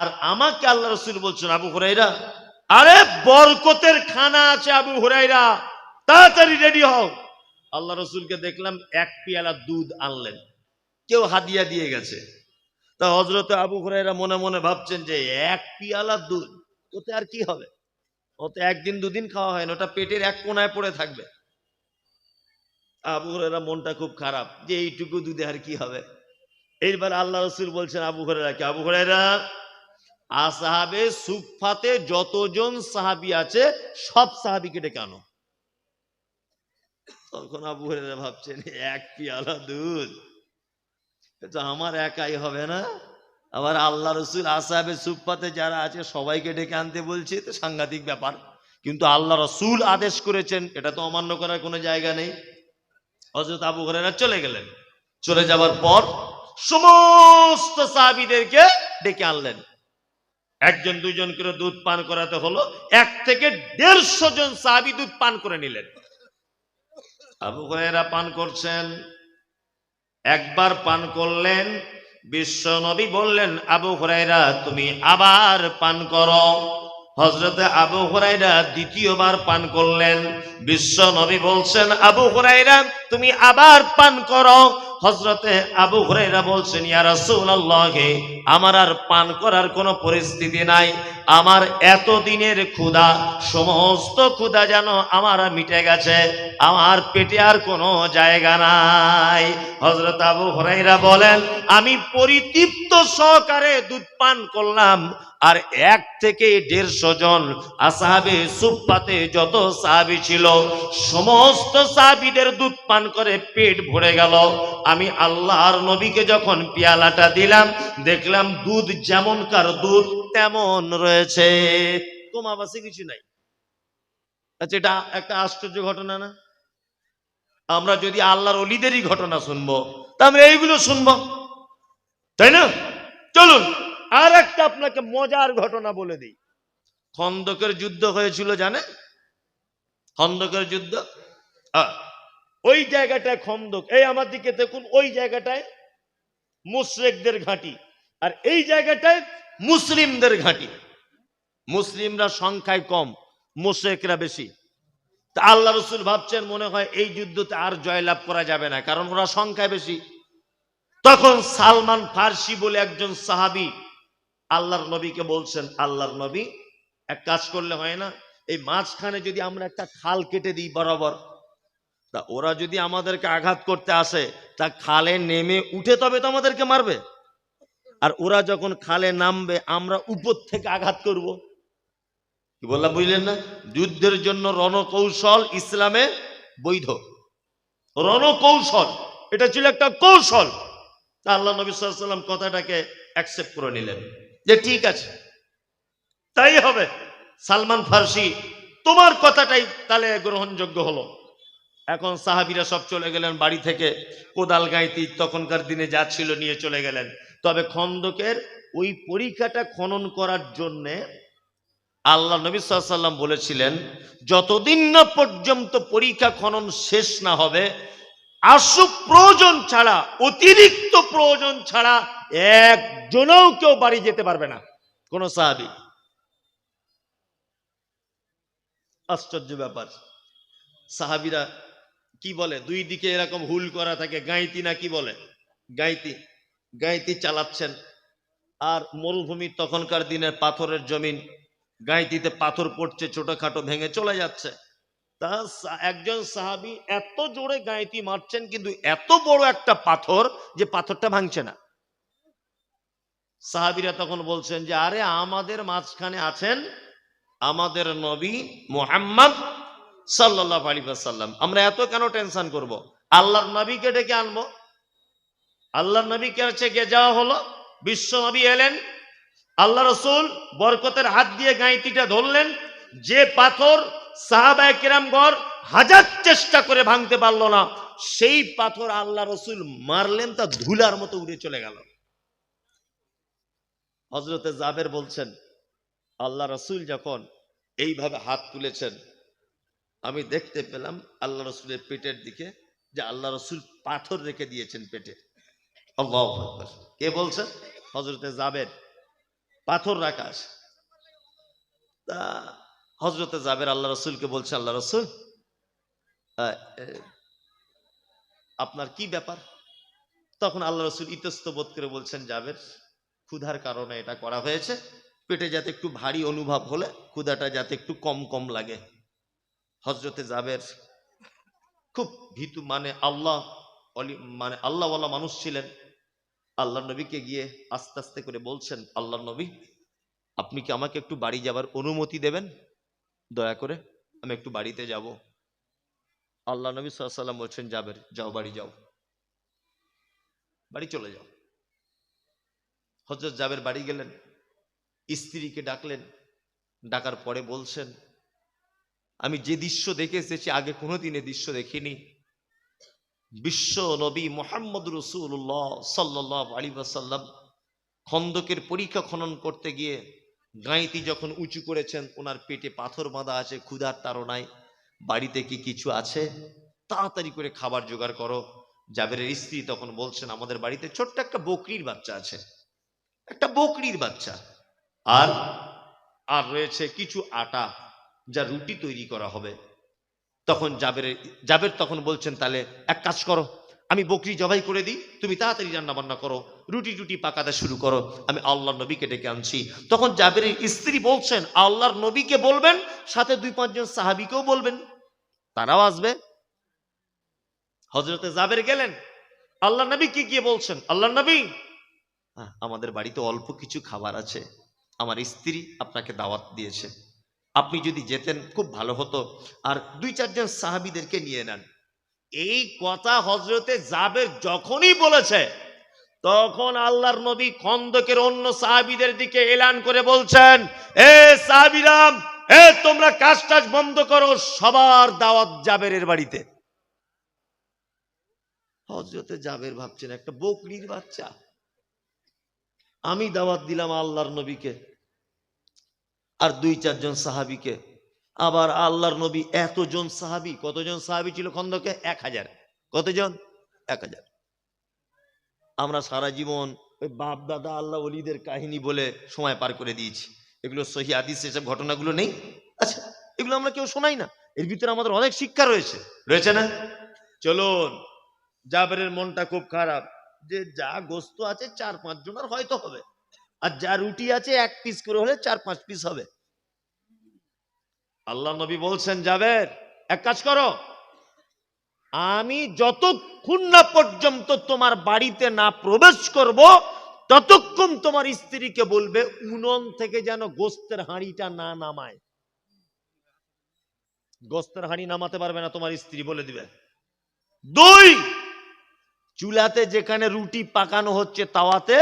আর আমাকে আল্লাহ রাসূল বলছেন, আবু হুরায়রা, আরে বরকতের খানা আছে আবু হুরায়রা, তাড়াতাড়ি রেডি হও। আল্লাহ রাসূলকে দেখলাম এক পেয়ালা দুধ আনলেন, কেউ হাদিয়া দিয়ে গেছে। তা হযরত আবু হুরায়রা মনে মনে ভাবছেন যে এক পেয়ালা দুধ, ওতে আর কি হবে, ওতে একদিন দুদিন খাওয়া হয় না, ওটা পেটের এক কোনায় পড়ে থাকবে। আবু হুরায়রা মনটা খুব খারাপ যে এইটুকু দুধে আর কি হবে। এইবার আল্লাহ রাসূল বলছেন আবু হুরায়রাকে, আবু হুরায়রা, আসহাবে সুফফাতে যতজন সাহাবী আছে সব সাহাবীকে ডেকে আনো। তখন আবু হুরায়রা ভাবছেন এক পেয়ালা দুধ এটা আমার একাই হবে না, আবার আল্লাহ রাসূল আসহাবে সুফফাতে যারা আছে সবাইকে ডেকে আনতে বলছে, তো সাংঘাতিক ব্যাপার। কিন্তু আল্লাহ রাসূল আদেশ করেছেন, এটা তো অমান্য করার কোনো জায়গা নেই। হযরত আবু হুরায়রা চলে গেলেন। চলে যাওয়ার পর সমস্ত সাহাবীদেরকে ডেকে আনলেন। একজন দুইজন করে দুধ পান করাতে হলো, 1 থেকে 150 জন সাহাবী দুধ পান করে নিলেন। আবু হুরায়রা পান করছেন, একবার পান করলেন, বিশ্ব নবী বললেন, আবু হুরায়রা তুমি আবার পান করো। হযরতে আবু হুরায়রা দ্বিতীয়বার পান করলেন, বিশ্ব নবী বলছেন, আবু হুরায়রা তুমি আবার পান করো। হযরতে আবু হুরায়রা বলছেন, ইয়া রাসূলুল্লাহ, আমার আর পান করার কোনো পরিস্থিতি নাই, আমার এত দিনের ক্ষুধা, সমস্ত ক্ষুধা যেন আমার মিটে গেছে, আমার পেটে আর কোনো জায়গা নাই। হযরত আবু হুরায়রা বলেন, আমি পরিতৃপ্ত সহকারে দুধ পান করলাম, আর 1 থেকে 150 জন আসহাবে সুফফাতে যত সাহাবী ছিল সমস্ত সাহাবীদের দুধ পান করে পেট ভরে গেল। আমি আল্লাহর নবীকে যখন পেয়ালাটা দিলাম, দেখলাম দুধ যেমনকার দুধ তেমন রয়েছে, কমাবাসি কিছু নাই। আচ্ছা, এটা একটা আশ্চর্য ঘটনা না? আমরা যদি আল্লাহর ওলিদেরই ঘটনা শুনবো, তা আমরা এইগুলো শুনবো, তাই না? চলুন আর একটা আপনাকে মজার ঘটনা বলে দিই। খন্দকের যুদ্ধ হয়েছিল জানেন? খন্দকের যুদ্ধ, ওই জায়গাটায় খন্দক, এই আমার দিকে দেখুন, ওই জায়গাটায় মুশরিকদের ঘাঁটি, আর এই জায়গাটায় মুসলিমদের ঘাঁটি। মুসলিমরা সংখ্যায় কম, মুশরিকরা বেশি। তা আল্লাহ রাসূল ভাবছেন মনে হয় এই যুদ্ধতে আর জয়লাভ করা যাবে না, কারণ ওরা সংখ্যায় বেশি। তখন সালমান ফার্সি বলে একজন সাহাবী আল্লাহর নবীকে বলছেন, আল্লাহর নবী, এক কাজ করলে হয় না, এই মাঝখানে যদি আমরা একটা খাল কেটে দিই বরাবর, তা ওরা যদি আমাদেরকে আঘাত করতে আসে, তা খালে নেমে উঠে তবে তো আমাদেরকে মারবে, আর ওরা যখন খালে নামবে আমরা উপর থেকে আঘাত করব। কি বললাম বুঝলেন না? যুদ্ধের জন্য রণকৌশল ইসলামে বৈধ, রণকৌশল, এটা ছিল একটা কৌশল। আল্লাহ নবী সাল্লাল্লাহু আলাইহি ওয়াসাল্লাম কথাটাকে অ্যাকসেপ্ট করে নিলেন যে ঠিক আছে, তাই হবে। সালমান ফার্সি, তোমার কথাটাই তাহলে গ্রহণযোগ্য হলো। এখন সাহাবীরা সব চলে গেলেন বাড়ি থেকে, কোদাল গাঁইতি তখনকার দিনে যা ছিল নিয়ে চলে গেলেন। তবে খন্দকের ওই পরীক্ষাটা খনন করার জন্য আল্লাহ নবী সাল্লাল্লাহু আলাইহি ওয়াসাল্লাম বলেছিলেন, যতদিন না পর্যন্ত পরীক্ষা খনন শেষ না হবে, আশু প্রয়োজন ছাড়া, অতিরিক্ত প্রয়োজন ছাড়া একজনও কেউ বাড়ি যেতে পারবে না, কোন সাহাবী। আশ্চর্য ব্যাপার। সাহাবীরা কি বলে, দুই দিকে এরকম হুল করা থাকে, গাঁইতি না কি বলে, গাঁইতি, গাঁইতি চালাচ্ছেন। আর মরুভূমি তখনকার দিনের পাথরের জমিন, গাঁইতিতে পাথর পড়ছে, ছোটখাটো ভেঙে চলে যাচ্ছে। তা একজন সাহাবী এত জোরে গাঁইতি মারছেন, কিন্তু এত বড় একটা পাথর যে পাথরটা ভাঙছে না। সাহাবীরা তখন বলছেন যে আরে আমাদের মাঝখানে আছেন আমাদের নবী মুহাম্মদ সাল্লাল্লাহু আলাইহি ওয়াসাল্লাম, আমরা এত কেন টেনশন করব, আল্লাহর নবীকে ডেকে আনবো। আল্লাহর নবীকে কাছে গিয়ে যাওয়া হলো, বিশ্ব নবী এলেন, আল্লাহ রাসূল বরকতের হাত দিয়ে গাঁইতিটা ধরলেন, যে পাথর সাহাবায়ে কেরামগণ হাজার চেষ্টা করে ভাঙতে পারলো না, সেই পাথর আল্লাহ রাসূল মারলেন, তা ধুলার মতো উড়ে চলে গেল। হযরতে জাবের বলছেন, আল্লাহ রাসূল যখন এইভাবে হাত তুলেছেন, আমি দেখতে পেলাম আল্লাহ রাসূলের পেটের দিকে, যে আল্লাহ রাসূল পাথর রেখে দিয়েছেন পেটে। আল্লাহু আকবার। কে বলছেন? হযরতে জাবের। পাথর রাখা আছে। তা হযরতে জাবের আল্লাহ রসুলকে বলছে, আল্লাহ রসুল আপনার কি ব্যাপার? তখন আল্লাহ রসুল ইতস্ত বোধ করে বলছেন, জাবের, ক্ষুধার কারণে এটা করা হয়েছে, পেটে যাতে একটু ভারী অনুভব হলে ক্ষুধাটা যাতে একটু কম কম লাগে। হযরতে জাবের খুব ভীতু, মানে আল্লাহওয়ালা মানুষ ছিলেন। আল্লাহ নবীকে গিয়ে আস্তে আস্তে করে বলছেন, আল্লাহ নবী, আপনি কি আমাকে একটু বাড়ি যাবার অনুমতি দেবেন? দয়া করে আমি একটু বাড়িতে যাব। আল্লাহ নবী সাল্লাল্লাহু আলাইহি ওয়াসাল্লাম বলছেন, জাবের, যাও, বাড়ি যাও, বাড়ি চলে যাও। হযরত জাবের বাড়ি গেলেন, স্ত্রীকে ডাকলেন, ডাকার পরে বলছেন, আমি যে দৃশ্য দেখে এসেছি আগে কোনোদিন এ দৃশ্য দেখিনি। বিশ্ব নবী মুহাম্মদ রাসূলুল্লাহ সাল্লাল্লাহু আলাইহি ওয়াসাল্লাম খন্দকের পরীক্ষা খনন করতে গিয়ে গাঁইতি যখন উঁচু করেছেন, ওনার পেটে পাথর বাঁধা আছে, ক্ষুধার তাড়নায়। বাড়িতে কি কিছু আছে? তাড়াতাড়ি করে খাবার জোগাড় করো। জাবেরের স্ত্রী তখন বলছেন, আমাদের বাড়িতে ছোট্ট একটা বকরির বাচ্চা আছে, একটা বকরির বাচ্চা, আর আর রয়েছে কিছু আটা, যা রুটি তৈরি করা হবে। তখন জাবের তখন বলছেন, তাহলে এক কাজ করো, আমি বকরি জবাই করে দিই, তুমি তাড়াতাড়ি রান্না বান্না করো, রুটি টুটি পাকাতে শুরু করো, আমি আল্লাহর নবীকে ডেকে আনছি। তখন জাবেরের স্ত্রী বলছেন, আল্লাহর নবীকে বলবেন, সাথে 2-5 জন সাহাবীকেও বলবেন, তারাও আসবে। হযরতে জাবের গেলেন, আল্লাহর নবীকে গিয়ে বলছেন, আল্লাহর নবী, আমাদের বাড়িতে অল্প কিছু খাবার আছে, আমার স্ত্রী আপনাকে দাওয়াত দিয়েছে, আপনি যদি যেতেন খুব ভালো হতো, আর 2-4 জন সাহাবীদেরকে নিয়ে নেন। এই কথা হযরতে জাবের যখনই বলেছে, তখন আল্লাহর নবী খন্দকের অন্য সাহাবীদের দিকে এলান করে বলছেন, এ সাহাবীরা, তোমরা কাজ টাজ বন্ধ করো, সবার দাওয়াত জাবেরের বাড়িতে। হযরতে জাবের ভাবছেন, একটা বকরির বাচ্চা, আমি দাওয়াত দিলাম আল্লাহর নবীকে আর 2-4 জন সাহাবীকে। আবার আল্লাহর নবী এতজন সাহাবী, কতজন সাহাবী ছিল খন্দকে? 1000। কতজন? 1000। আমরা সারা জীবন ওই বাপ দাদা আল্লাহ ওলিদের কাহিনী বলে সময় পার করে দিয়েছি। এগুলো সহিহ হাদিসে এসব ঘটনাগুলো নেই। আচ্ছা, এগুলো আমরা কেউ শোনাই না, এর ভিতরে আমাদের অনেক শিক্ষা রয়েছে, রয়েছে না? চলুন, জাবেরের মনটা খুব খারাপ, যে যা গোস্ত আছে 4-5 জনের হয়তো হবে, আর যা রুটি আছে 1 পিস করে হলে 4-5 পিস হবে। আল্লাহ নবী বলছেন, জাবের, এক কাজ করো, আমি যতক্ষণ না পর্যন্ত তোমার বাড়িতে না প্রবেশ করব, ততক্ষণ তোমার স্ত্রীকে বলবে উনুন থেকে যেন গোস্তের হাঁড়িটা না নামায়। গোস্তের হাঁড়ি নামাতে পারবে না তোমার স্ত্রী, বলে দিবে। 2, চুলাতে যেখানে রুটি পাকানো হচ্ছে তাওয়াতে